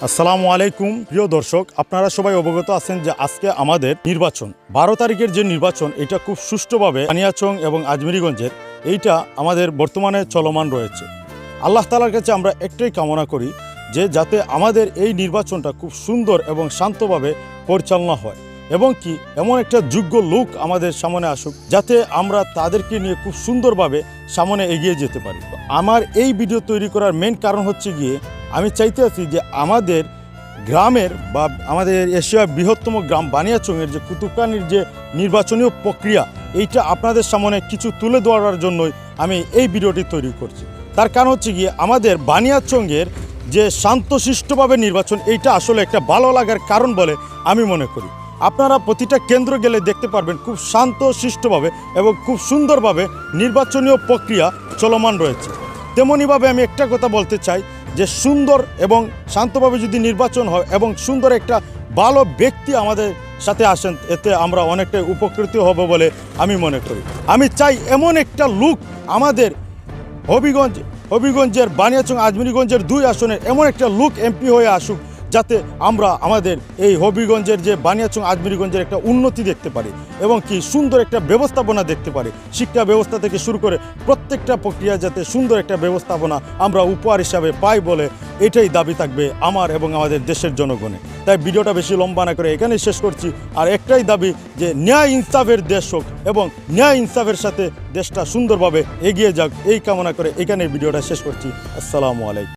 আসসালামু আলাইকুম প্রিয় দর্শক, আপনারা সবাই অবগত আছেন যে আজকে আমাদের নির্বাচন 12 তারিখের যে নির্বাচন, এটা খুব সুষ্ঠুভাবে বানিয়াচং এবং আজমিরিগঞ্জের এইটা আমাদের বর্তমানে চলমান রয়েছে। আল্লাহ তাআলার কাছে আমরা একটাই কামনা করি যে যাতে আমাদের এই নির্বাচনটা খুব সুন্দর এবং শান্তভাবে পরিচালনা হয় এবং কি এমন একটা যোগ্য লোক আমাদের সামনে আসুক যাতে আমরা তাদেরকে নিয়ে খুব সুন্দরভাবে সামনে এগিয়ে যেতে পারি। আমার এই ভিডিও তৈরি করার মেন কারণ হচ্ছে গিয়ে আমি চাইতে আছি যে আমাদের গ্রামের বা আমাদের এশিয়ার বৃহত্তম গ্রাম বানিয়াচংয়ের যে কুতুবকানির যে নির্বাচনীয় প্রক্রিয়া, এইটা আপনাদের সামনে কিছু তুলে ধরার জন্যই আমি এই ভিডিওটি তৈরি করছি। তার কারণ হচ্ছে গিয়ে আমাদের বানিয়াচংয়ের যে শান্তশিষ্টভাবে নির্বাচন, এইটা আসলে একটা ভালো লাগার কারণ বলে আমি মনে করি। আপনারা প্রতিটা কেন্দ্র গেলে দেখতে পারবেন খুব শান্তশিষ্টভাবে এবং খুব সুন্দরভাবে নির্বাচনীয় প্রক্রিয়া চলমান রয়েছে। তেমনইভাবে আমি একটা কথা বলতে চাই যে সুন্দর এবং শান্তভাবে যদি নির্বাচন হয় এবং সুন্দর একটা ভালো ব্যক্তি আমাদের সাথে আসেন, এতে আমরা অনেকটাই উপকৃত হব বলে আমি মনে করি। আমি চাই এমন একটা লোক আমাদের হবিগঞ্জের বানিয়াচং আজমিরিগঞ্জের 2 আসনের এমন একটা লোক এমপি হয়ে আসুক যাতে আমরা আমাদের এই হবিগঞ্জের যে বানিয়াচং আজমিরিগঞ্জের একটা উন্নতি দেখতে পারি এবং কি সুন্দর একটা ব্যবস্থাপনা দেখতে পারি। শিক্ষা ব্যবস্থা থেকে শুরু করে প্রত্যেকটা প্রক্রিয়া যাতে সুন্দর একটা ব্যবস্থাপনা আমরা উপহার হিসাবে পাই বলে এটাই দাবি থাকবে আমার এবং আমাদের দেশের জনগণের। তাই ভিডিওটা বেশি লম্বা না করে এখানেই শেষ করছি। আর একটাই দাবি যে ন্যায় ইনসাফের দেশ হোক এবং ন্যায় ইনসাফের সাথে দেশটা সুন্দরভাবে এগিয়ে যাক, এই কামনা করে এখানে ভিডিওটা শেষ করছি। আসসালামু আলাইকুম।